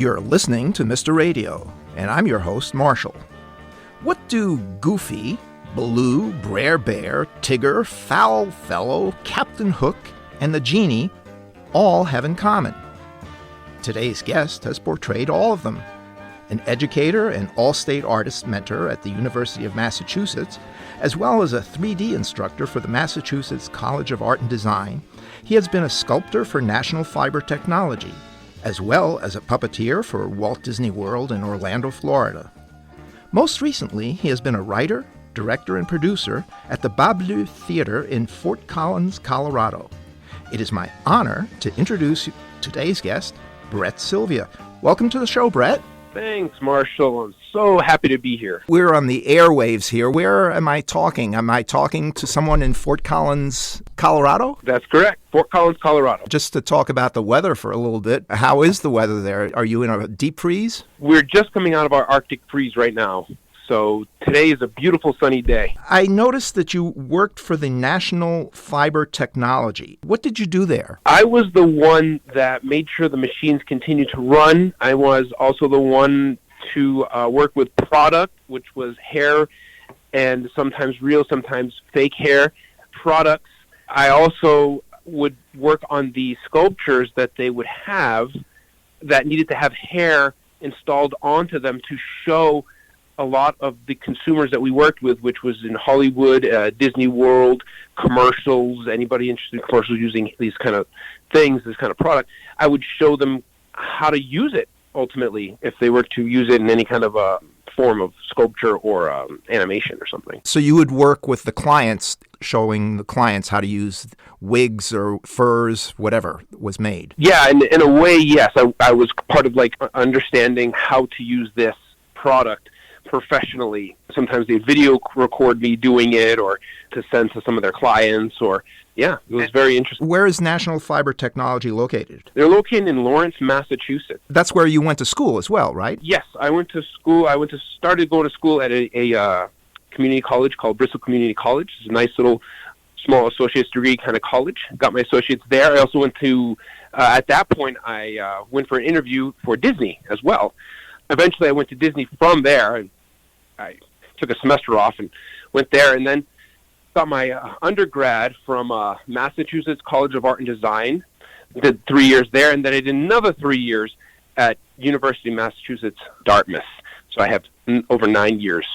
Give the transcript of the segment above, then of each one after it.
You're listening to Mr. Radio, and I'm your host, Marshall. What do Goofy, Baloo, Bre'r, Tigger, Foul Fellow, Captain Hook, and the Genie all have in common? Today's guest has portrayed all of them. An educator and all-state artist mentor at the University of Massachusetts, as well as a 3D instructor for the Massachusetts College of Art and Design, he has been a sculptor for National Fiber Technology, as well as a puppeteer for Walt Disney World in Orlando, Florida. Most recently, he has been a writer, director, and producer at the Bas Bleu Theater in Fort Collins, Colorado. It is my honor to introduce today's guest, Sylvia. Welcome to the show, Bre'r. Thanks, Marshall. I'm so happy to be here. We're on the airwaves here. Where am I talking? Am I talking to someone in Fort Collins, Colorado? That's correct. Fort Collins, Colorado. Just to talk about the weather for a little bit, how is the weather there? Are you in a deep freeze? We're just coming out of our Arctic freeze right now. So today is a beautiful sunny day. I noticed that you worked for the National Fiber Technology. What did you do there? I was the one that made sure the machines continued to run. I was also the one to work with product, which was hair and sometimes real, sometimes fake hair products. I also would work on the sculptures that they would have that needed to have hair installed onto them to show a lot of the consumers that we worked with, which was in Hollywood, Disney World, commercials, anybody interested in commercials using these kind of things, this kind of product, I would show them how to use it ultimately if they were to use it in any kind of a form of sculpture or animation or something. So you would work with the clients, showing the clients how to use wigs or furs, whatever was made. Yeah, and in a way, yes. I was part of like understanding how to use this product professionally. Sometimes they video record me doing it or to send to some of their clients or, yeah, it was very interesting. Where is National Fiber Technology located? They're located in Lawrence, Massachusetts. That's where you went to school as well, right? Yes, I went to school. Started going to school at a community college called Bristol Community College. It's a nice little small associate's degree kind of college. Got my associates there. I also went to, at that point, I went for an interview for Disney as well. Eventually, I went to Disney from there, and I took a semester off and went there, and then got my undergrad from Massachusetts College of Art and Design. Did 3 years there, and then I did another 3 years at University of Massachusetts, Dartmouth. So I have over 9 years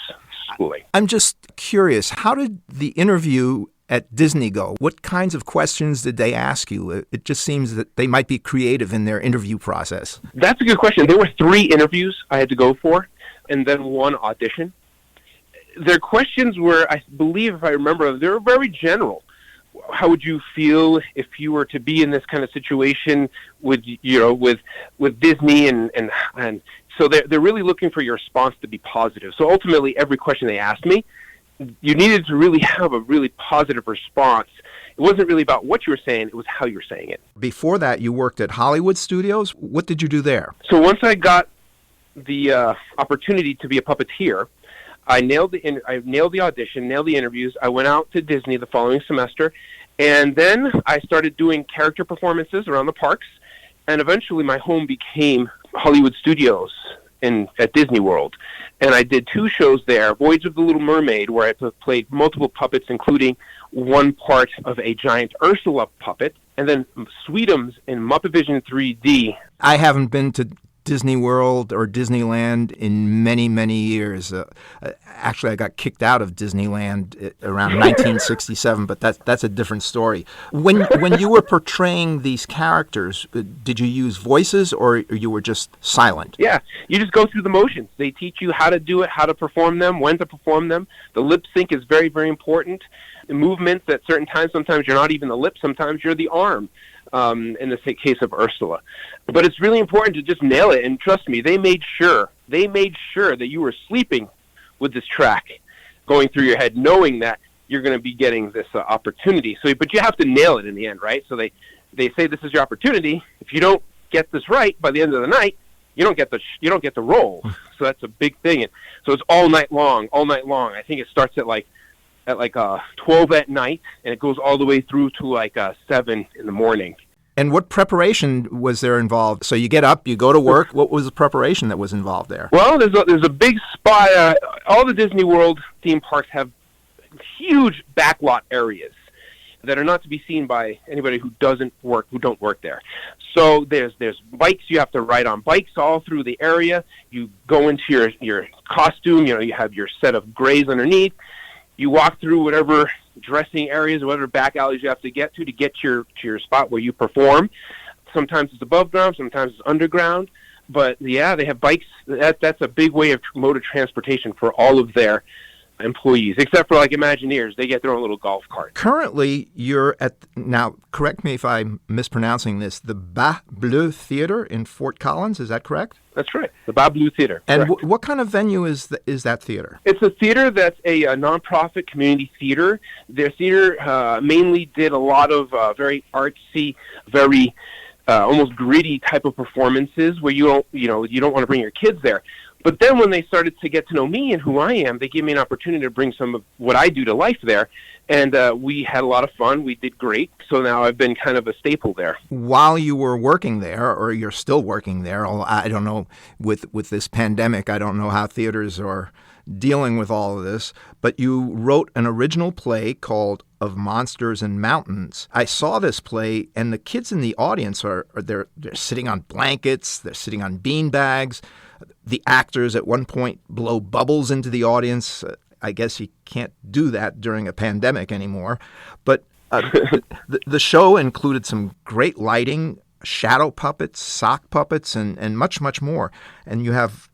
schooling. I'm just curious, how did the interview at Disney go? What kinds of questions did they ask you? It just seems that they might be creative in their interview process. That's a good question. There were 3 interviews I had to go for, and then 1 audition. Their questions were, I believe, if I remember, they were very general. How would you feel if you were to be in this kind of situation with Disney and so they're really looking for your response to be positive. So ultimately, every question they asked me, you needed to really have a really positive response. It wasn't really about what you were saying, it was how you were saying it. Before that, you worked at Hollywood Studios. What did you do there? So once I got the opportunity to be a puppeteer, I nailed the audition, nailed the interviews. I went out to Disney the following semester, and then I started doing character performances around the parks, and eventually my home became Hollywood Studios at Disney World. And I did 2 shows there, Voyage of the Little Mermaid, where I played multiple puppets, including 1 part of a giant Ursula puppet, and then Sweetums in Muppet Vision 3D. I haven't been to Disney World or Disneyland in many, many years. Actually, I got kicked out of Disneyland around 1967, but that's a different story. When you were portraying these characters, did you use voices or you were just silent? Yeah, you just go through the motions. They teach you how to do it, how to perform them, when to perform them. The lip sync is very, very important. The movements at certain times, sometimes you're not even the lip, sometimes you're the arm. In the case of Ursula. But it's really important to just nail it, and trust me, they made sure that you were sleeping with this track going through your head, knowing that you're going to be getting this opportunity. But you have to nail it in the end, right? So they say this is your opportunity. If you don't get this right by the end of the night, you don't get the role. So that's a big thing. And so it's all night long. I think it starts at 12 at night, and it goes all the way through to 7 in the morning. And what preparation was there involved? So you get up, you go to work. What was the preparation that was involved there? Well, there's a big spot. All the Disney World theme parks have huge backlot areas that are not to be seen by anybody who don't work there. So there's bikes. You have to ride on bikes all through the area. You go into your costume. You have your set of grays underneath. You walk through whatever dressing areas or whatever back alleys you have to get to your spot where you perform. Sometimes it's above ground, sometimes it's underground. But yeah, they have bikes. That's a big way of mode of transportation for all of their employees, except for like Imagineers. They get their own little golf cart. Currently, you're at, now correct me if I'm mispronouncing this, the Bas Bleu Theater in Fort Collins. Is that correct? That's right, the Bas Bleu Theater. And what kind of venue is that theater? It's a theater that's a nonprofit community theater. Their theater mainly did a lot of very artsy, very almost gritty type of performances where you don't want to bring your kids there. But then when they started to get to know me and who I am, they gave me an opportunity to bring some of what I do to life there. And we had a lot of fun. We did great. So now I've been kind of a staple there. While you were working there, or you're still working there, I don't know, with this pandemic, I don't know how theaters are dealing with all of this, but you wrote an original play called Of Monsters and Mountains. I saw this play, and the kids in the audience they're sitting on blankets, they're sitting on bean bags. The actors at one point blow bubbles into the audience. I guess you can't do that during a pandemic anymore. But the show included some great lighting, shadow puppets, sock puppets, and much, much more. And you have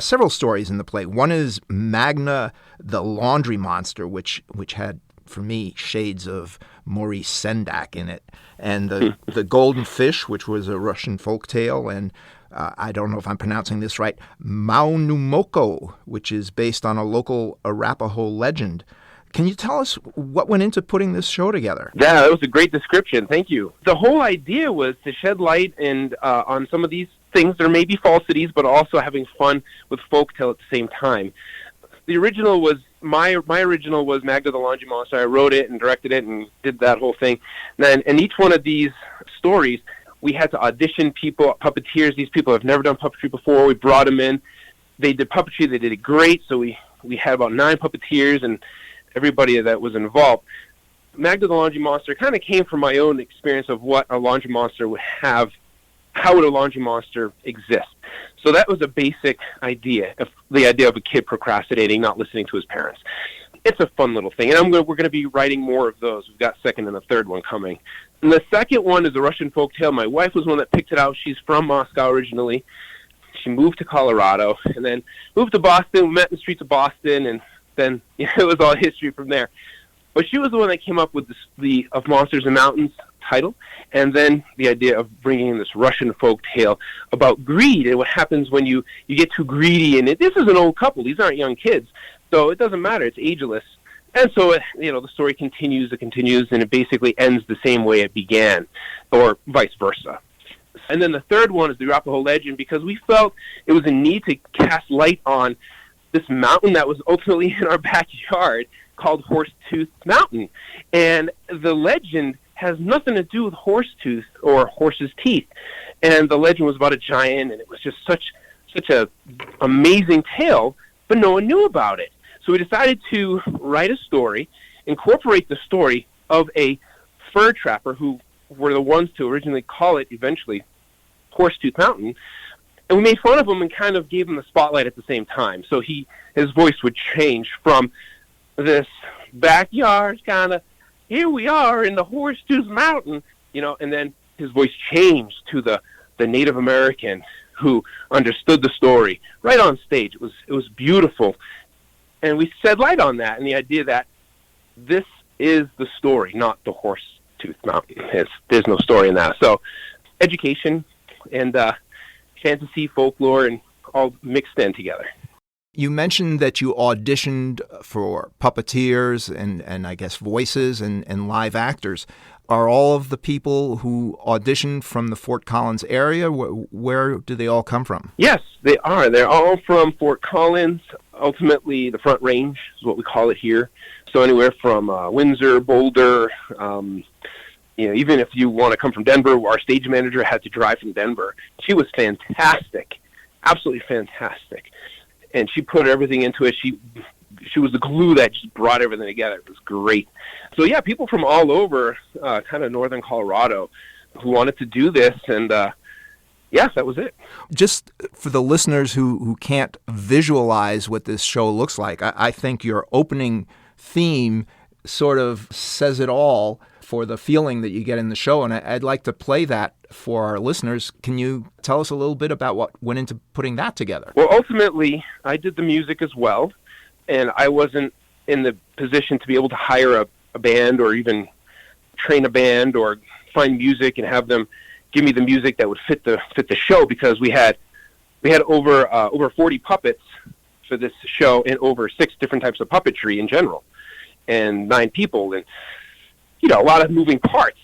several stories in the play. One is Magna, the laundry monster, which had, for me, shades of Maurice Sendak in it. And the Golden Fish, which was a Russian folktale, and I don't know if I'm pronouncing this right, Maunumoko, which is based on a local Arapaho legend. Can you tell us what went into putting this show together? Yeah, that was a great description. Thank you. The whole idea was to shed light on some of these things. There may be falsities, but also having fun with folktale at the same time. The original was my original was Magda the Laundry Monster. I wrote it and directed it and did that whole thing. And each one of these stories, we had to audition people, puppeteers. These people have never done puppetry before. We brought them in. They did puppetry. They did it great. So we had about 9 puppeteers and everybody that was involved. Magda the Laundry Monster kind of came from my own experience of what a laundry monster would have. How would a laundry monster exist? So that was a basic idea, the idea of a kid procrastinating, not listening to his parents. It's a fun little thing, and we're going to be writing more of those. We've got second and a third one coming. And the second one is a Russian folktale. My wife was one that picked it out. She's from Moscow originally. She moved to Colorado and then moved to Boston. We met in the streets of Boston, and then it was all history from there. But she was the one that came up with the Of Monsters and Mountains title, and then the idea of bringing in this Russian folk tale about greed and what happens when you get too greedy. And this is an old couple; these aren't young kids, so it doesn't matter. It's ageless, and so the story continues, and it basically ends the same way it began, or vice versa. And then the third one is the Arapaho legend, because we felt it was a need to cast light on this mountain that was ultimately in our backyard called Horsetooth Mountain, and the legend has nothing to do with Horsetooth or horse's teeth. And the legend was about a giant, and it was just such a amazing tale, but no one knew about it. So we decided to write a story, incorporate the story of a fur trapper who were the ones to originally call it eventually Horsetooth Mountain. And we made fun of him and kind of gave him the spotlight at the same time. So his voice would change from this backyard kind of, here we are in the Horsetooth Mountain, and then his voice changed to the Native American who understood the story right on stage. It was beautiful. And we shed light on that, and the idea that this is the story, not the Horsetooth Mountain. There's no story in that. So education and fantasy, folklore, and all mixed in together. You mentioned that you auditioned for puppeteers and I guess voices and live actors. Are all of the people who auditioned from the Fort Collins area? Where do they all come from? Yes, they are. They're all from Fort Collins. Ultimately, the Front Range is what we call it here. So anywhere from Windsor, Boulder, even if you want to come from Denver, our stage manager had to drive from Denver. She was fantastic, absolutely fantastic. And she put everything into it. She was the glue that just brought everything together. It was great. So yeah, people from all over, kind of northern Colorado, who wanted to do this, and yeah, that was it. Just for the listeners who can't visualize what this show looks like, I think your opening theme sort of says it all for the feeling that you get in the show, and I'd like to play that for our listeners. Can you tell us a little bit about what went into putting that together? Well, ultimately, I did the music as well, and I wasn't in the position to be able to hire a band or even train a band or find music and have them give me the music that would fit the show, because we had over 40 puppets for this show and over 6 different types of puppetry in general, and 9 people, and a lot of moving parts.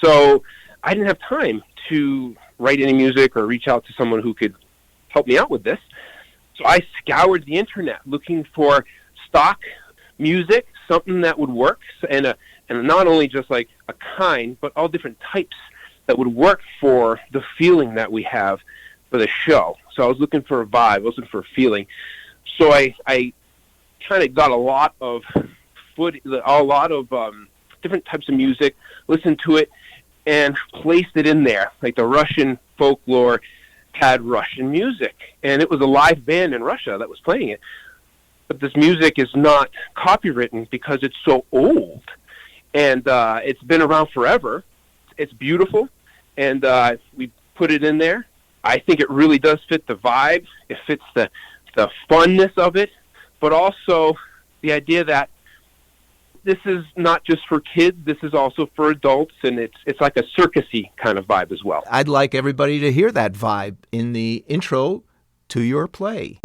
So I didn't have time to write any music or reach out to someone who could help me out with this. So I scoured the internet looking for stock music, something that would work, and not only just like a kind, but all different types that would work for the feeling that we have for the show. So I was looking for a vibe, I was looking for a feeling. So I kind of got a lot of different types of music, listened to it, and placed it in there. Like the Russian folklore had Russian music, and it was a live band in Russia that was playing it. But this music is not copywritten because it's so old, and it's been around forever. It's beautiful, and we put it in there. I think it really does fit the vibe. It fits the funness of it, but also the idea that this is not just for kids, this is also for adults, and it's like a circusy kind of vibe as well. I'd like everybody to hear that vibe in the intro to your play.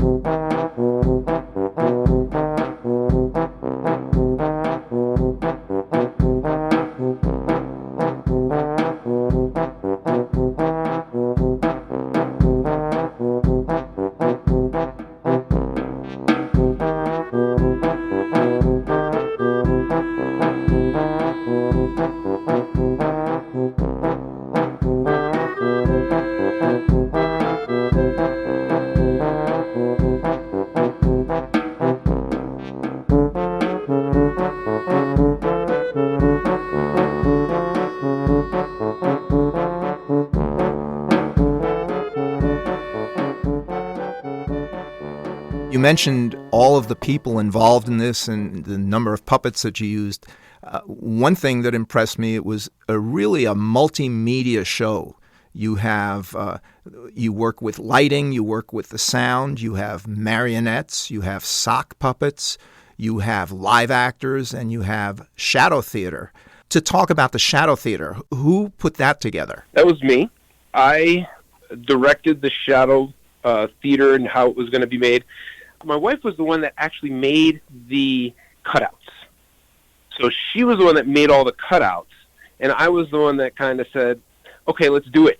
You mentioned all of the people involved in this and the number of puppets that you used. One thing that impressed me, it was really a multimedia show. You have you work with lighting, you work with the sound, you have marionettes, you have sock puppets, you have live actors, and you have shadow theater. To talk about the shadow theater, who put that together? That was me. I directed the shadow theater and how it was going to be made. My wife was the one that actually made the cutouts. So she was the one that made all the cutouts, and I was the one that kind of said, okay, let's do it.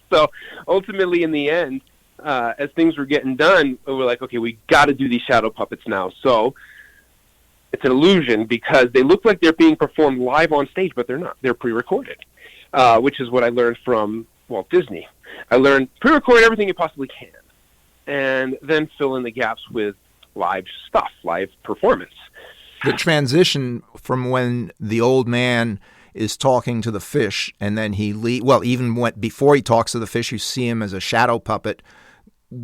So ultimately, in the end, as things were getting done, we were like, okay, we got to do these shadow puppets now. So it's an illusion because they look like they're being performed live on stage, but they're not. They're pre-recorded, which is what I learned from Walt Disney. I learned pre-record everything you possibly can, and then fill in the gaps with live stuff, live performance. The transition from when the old man is talking to the fish, and then before he talks to the fish, you see him as a shadow puppet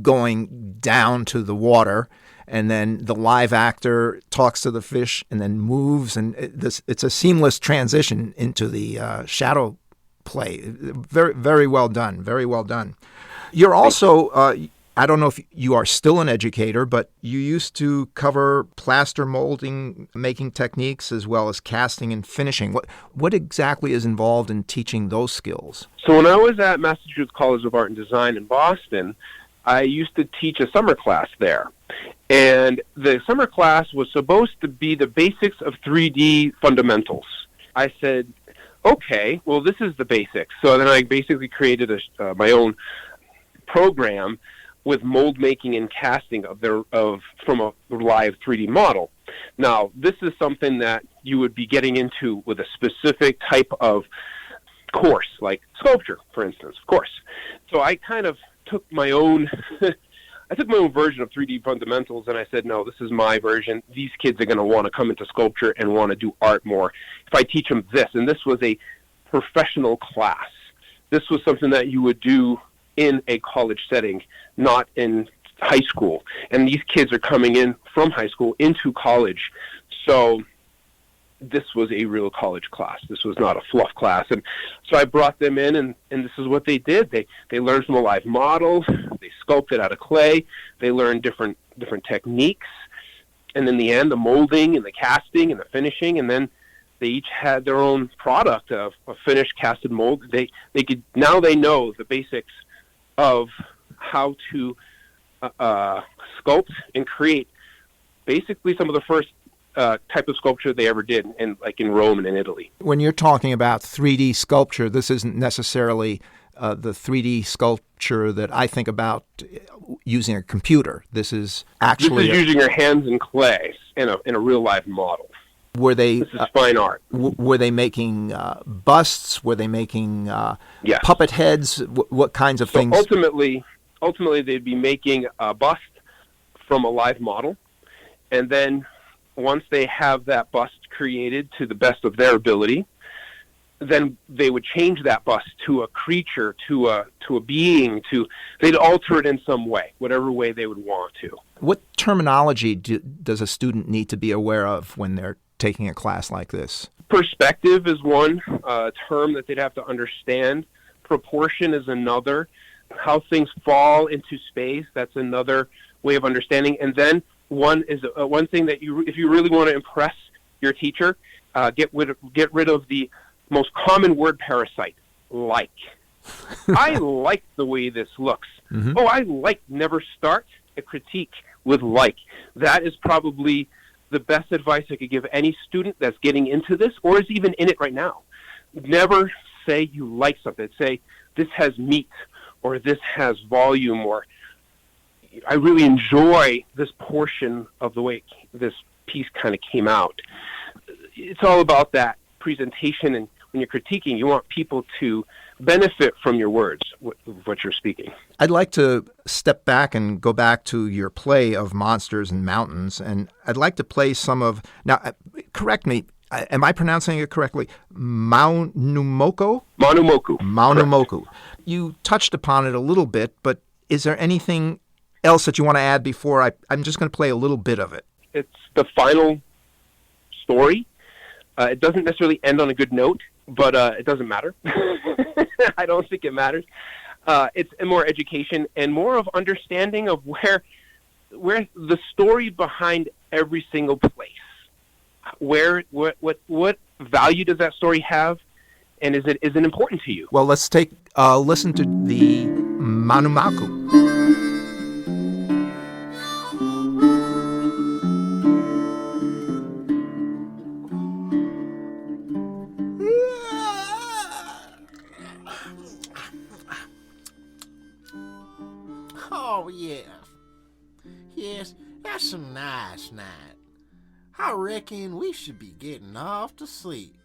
going down to the water, and then the live actor talks to the fish and then moves, and it's a seamless transition into the shadow play. Very, very well done. Very well done. You're also, I don't know if you are still an educator, but you used to cover plaster molding, making techniques, as well as casting and finishing. What exactly is involved in teaching those skills? So when I was at Massachusetts College of Art and Design in Boston, I used to teach a summer class there. And the summer class was supposed to be the basics of 3D fundamentals. I said, okay, well, this is the basics. So then I basically created my own program with mold making and casting from a live 3D model. Now, this is something that you would be getting into with a specific type of course, like sculpture, for instance, of course. So I kind of took my own version of 3D fundamentals, and I said, no, this is my version. These kids are going to want to come into sculpture and want to do art more if I teach them this. And this was a professional class. This was something that you would do in a college setting, not in high school. And these kids are coming in from high school into college. So this was a real college class. This was not a fluff class. And so I brought them in, and this is what they did. They learned from a live model. They sculpted out of clay. They learned different techniques. And in the end, the molding and the casting and the finishing, and then they each had their own product of a finished casted mold. They know the basics of how to sculpt and create basically some of the first type of sculpture they ever did, in Rome and in Italy. When you're talking about 3D sculpture, this isn't necessarily the 3D sculpture that I think about using a computer. This is actually using your hands in clay in a real live model. This is fine art. Were they making busts? Were they making yes. puppet heads? What kinds of things? Ultimately, they'd be making a bust from a live model, and then once they have that bust created to the best of their ability, then they would change that bust to a creature, to a being. They'd alter it in some way, whatever way they would want to. What terminology does a student need to be aware of when they're taking a class like this? Perspective is one term that they'd have to understand. Proportion is another. How things fall into space, that's another way of understanding. And then one thing that if you really want to impress your teacher, get rid of the most common word parasite, like. I like the way this looks. Mm-hmm. Oh, I like. Never start a critique with like. That is probably the best advice I could give any student that's getting into this or is even in it right now. Never say you like something. Say, this has meat, or this has volume, or I really enjoy this portion of the way this piece kind of came out. It's all about that presentation, and when you're critiquing, you want people to benefit from your words, what you're speaking. I'd like to step back and go back to your play of Monsters and Mountains, and I'd like to play some of, now, correct me, am I pronouncing it correctly? Maunumoko? Maunumoko. You touched upon it a little bit, but is there anything else that you want to add before I'm just going to play a little bit of it? It's the final story. It doesn't necessarily end on a good note, but it doesn't matter. I don't think it matters. It's more education and more of understanding of where the story behind every single place. What value does that story have, and is it important to you? Well, let's take listen to the Manumaku. Oh, yeah. Yes, that's a nice night. I reckon we should be getting off to sleep.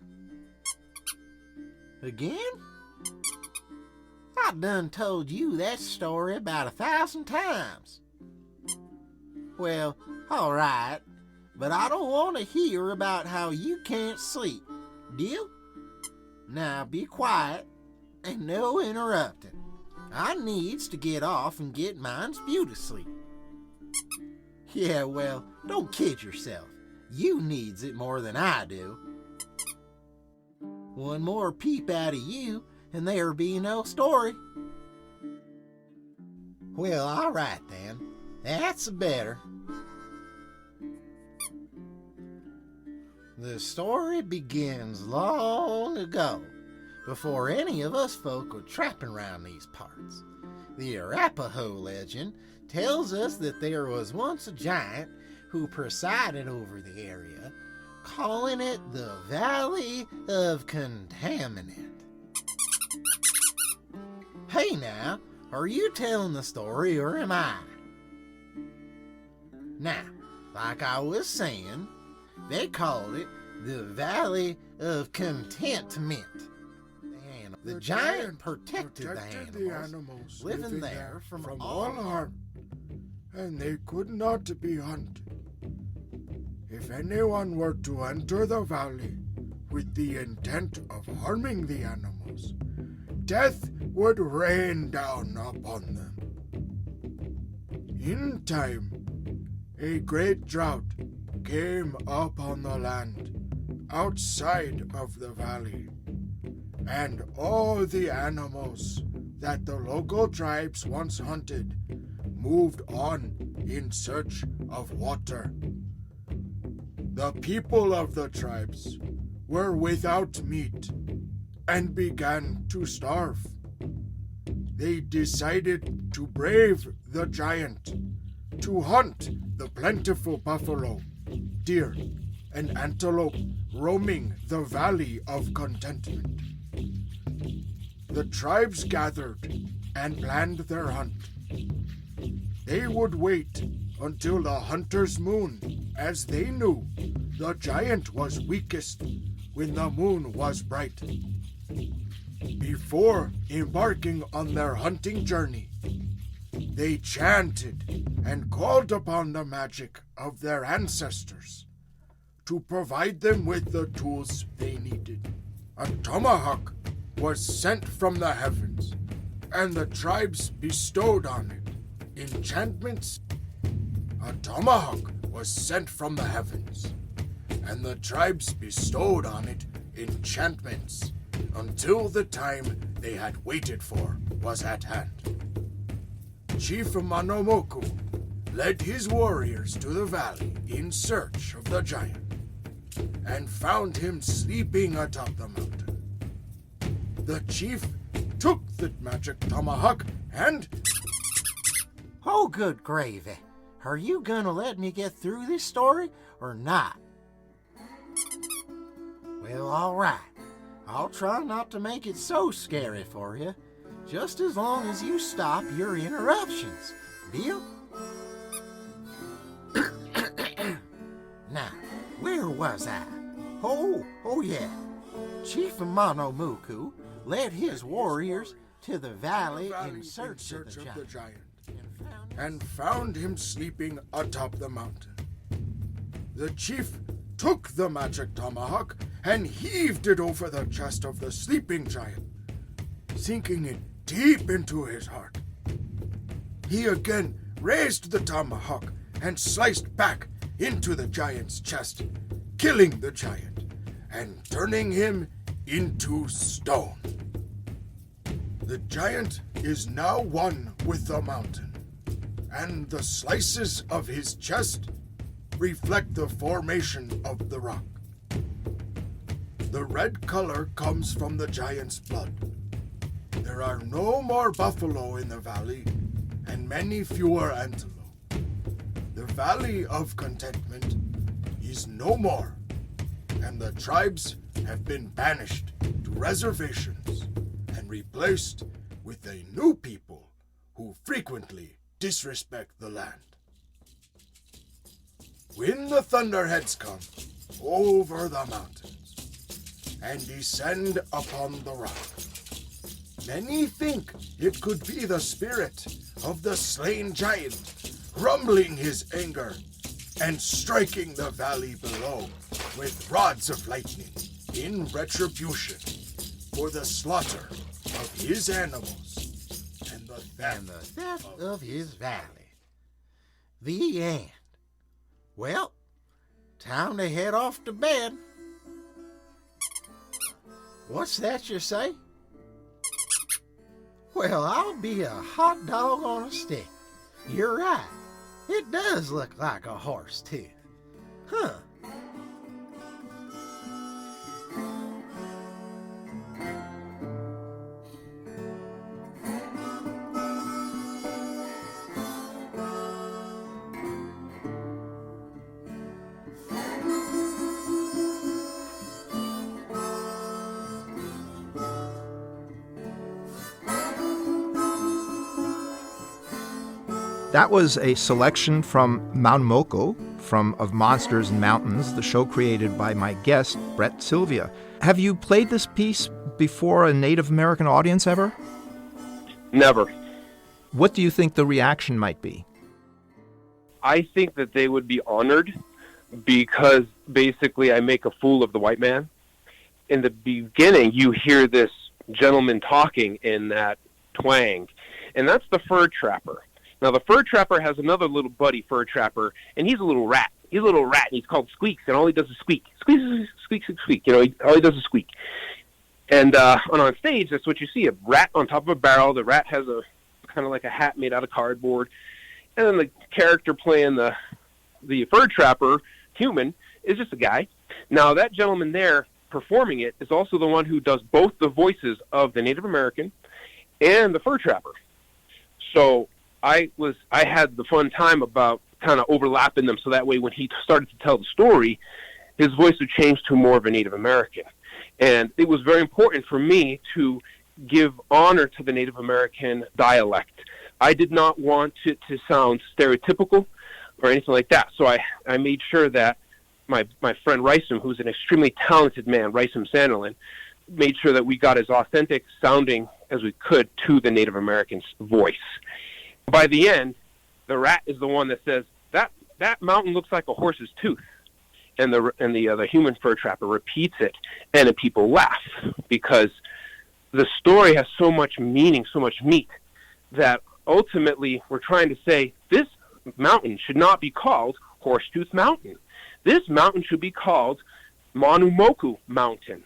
Again? I done told you that story about 1,000 times. Well, all right, but I don't want to hear about how you can't sleep. Deal? Now be quiet and no interrupting. I needs to get off and get mine's beauty sleep. Yeah, well, don't kid yourself. You needs it more than I do. One more peep out of you, and there'll be no story. Well, all right then. That's better. The story begins long ago, before any of us folk were trapping around these parts. The Arapaho legend tells us that there was once a giant who presided over the area, calling it the Valley of Contaminant. Hey now, are you telling the story or am I? Now, like I was saying, They called it the Valley of Contentment. And the giant protected the animals living there from all harm, and they could not be hunted. If anyone were to enter the valley with the intent of harming the animals, death would rain down upon them. In time, a great drought came upon the land outside of the valley, and all the animals that the local tribes once hunted moved on in search of water. The people of the tribes were without meat and began to starve. They decided to brave the giant, to hunt the plentiful buffalo, deer, and antelope roaming the Valley of Contentment. The tribes gathered and planned their hunt. They would wait until the hunter's moon, as they knew the giant was weakest when the moon was bright. Before embarking on their hunting journey, they chanted and called upon the magic of their ancestors to provide them with the tools they needed. A tomahawk was sent from the heavens, and the tribes bestowed on it enchantments. A tomahawk was sent from the heavens, and the tribes bestowed on it enchantments until the time they had waited for was at hand. Chief Manomoku led his warriors to the valley in search of the giant, and found him sleeping atop the mountain. The chief took the magic tomahawk and... Oh, good gravy. Are you gonna let me get through this story or not? Well, all right. I'll try not to make it so scary for you, just as long as you stop your interruptions. Deal? Now, where was I? Oh yeah. Chief Manomoku led his warriors to the valley in search of the giant, and found him sleeping atop the mountain. The chief took the magic tomahawk and heaved it over the chest of the sleeping giant, sinking it deep into his heart. He again raised the tomahawk and sliced back into the giant's chest, killing the giant and turning him into stone. The giant is now one with the mountain, and the slices of his chest reflect the formation of the rock. The red color comes from the giant's blood. There are no more buffalo in the valley, and many fewer antelope. The Valley of Contentment is no more, and the tribes have been banished to reservations and replaced with a new people who frequently disrespect the land. When the thunderheads come over the mountains and descend upon the rock, many think it could be the spirit of the slain giant rumbling his anger and striking the valley below with rods of lightning in retribution for the slaughter of his animals and the theft of his valley. The end. Well, time to head off to bed. What's that you say? Well, I'll be a hot dog on a stick. You're right. It does look like a horse tooth. Huh. That was a selection from Manomoku from Of Monsters and Mountains, the show created by my guest, Bre'r Sylvia. Have you played this piece before a Native American audience ever? Never. What do you think the reaction might be? I think that they would be honored because basically I make a fool of the white man. In the beginning, you hear this gentleman talking in that twang, and that's the fur trapper. Now, the fur trapper has another little buddy fur trapper, and he's a little rat. He's a little rat, and he's called Squeaks, and all he does is squeak. Squeak, squeak, squeak, squeak. All he does is squeak. And on stage, that's what you see, a rat on top of a barrel. The rat has a kind of like a hat made out of cardboard. And then the character playing the fur trapper, human, is just a guy. Now, that gentleman there performing it is also the one who does both the voices of the Native American and the fur trapper. So I had the fun time about kind of overlapping them, so that way when he started to tell the story, his voice would change to more of a Native American. And it was very important for me to give honor to the Native American dialect. I did not want it to sound stereotypical or anything like that. So I made sure that my friend Rysam, who's an extremely talented man, Rysam Sanderlin, made sure that we got as authentic sounding as we could to the Native American's voice. By the end, the rat is the one that says, that mountain looks like a horse's tooth. And the human fur trapper repeats it, and the people laugh because the story has so much meaning, so much meat, that ultimately we're trying to say this mountain should not be called Horsetooth Mountain. This mountain should be called Manumoku Mountain.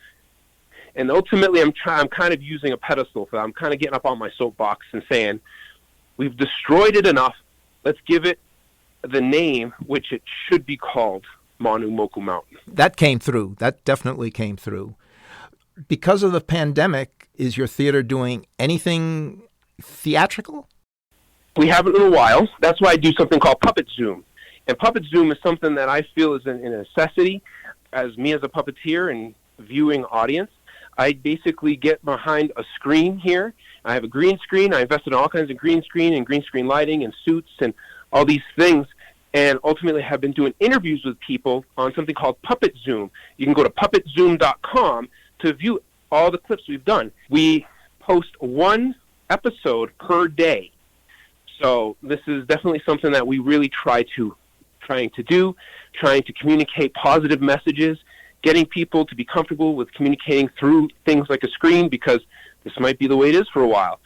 And ultimately I'm kind of using a pedestal for that. I'm kind of getting up on my soapbox and saying, we've destroyed it enough. Let's give it the name which it should be called, Manumoku Mountain. That came through. That definitely came through. Because of the pandemic, is your theater doing anything theatrical? We haven't in a while. That's why I do something called Puppet Zoom. And Puppet Zoom is something that I feel is a necessity as me as a puppeteer and viewing audience. I basically get behind a screen here. I have a green screen. I invested in all kinds of green screen and green screen lighting and suits and all these things, and ultimately have been doing interviews with people on something called Puppet Zoom. You can go to puppetzoom.com to view all the clips we've done. We post one episode per day. So this is definitely something that we really trying to communicate positive messages, getting people to be comfortable with communicating through things like a screen, because this might be the way it is for a while.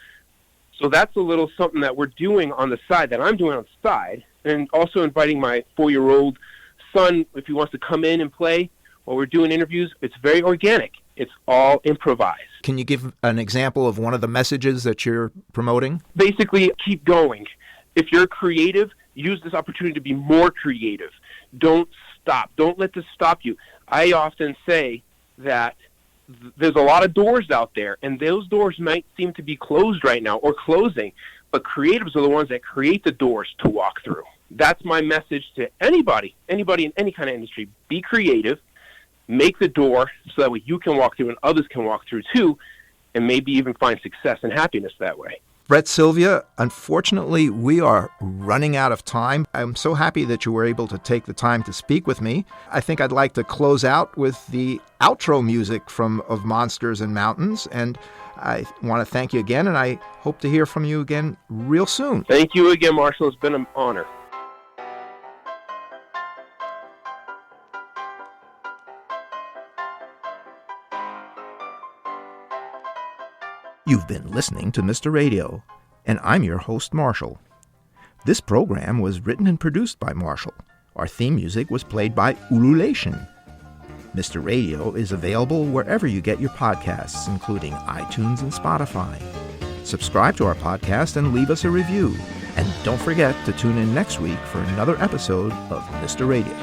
So that's a little something that we're doing on the side, that I'm doing on the side, and also inviting my 4-year-old son, if he wants to come in and play while we're doing interviews. It's very organic. It's all improvised. Can you give an example of one of the messages that you're promoting? Basically, keep going. If you're creative, use this opportunity to be more creative. Don't stop. Don't let this stop you. I often say that there's a lot of doors out there, and those doors might seem to be closed right now or closing, but creatives are the ones that create the doors to walk through. That's my message to anybody in any kind of industry. Be creative, make the door so that way you can walk through and others can walk through too, and maybe even find success and happiness that way. Bre'r Sylvia, unfortunately, we are running out of time. I'm so happy that you were able to take the time to speak with me. I think I'd like to close out with the outro music from Of Monsters and Mountains, and I want to thank you again, and I hope to hear from you again real soon. Thank you again, Marshall. It's been an honor. You've been listening to Mr. Radio, and I'm your host, Marshall. This program was written and produced by Marshall. Our theme music was played by Ululation. Mr. Radio is available wherever you get your podcasts, including iTunes and Spotify. Subscribe to our podcast and leave us a review. And don't forget to tune in next week for another episode of Mr. Radio.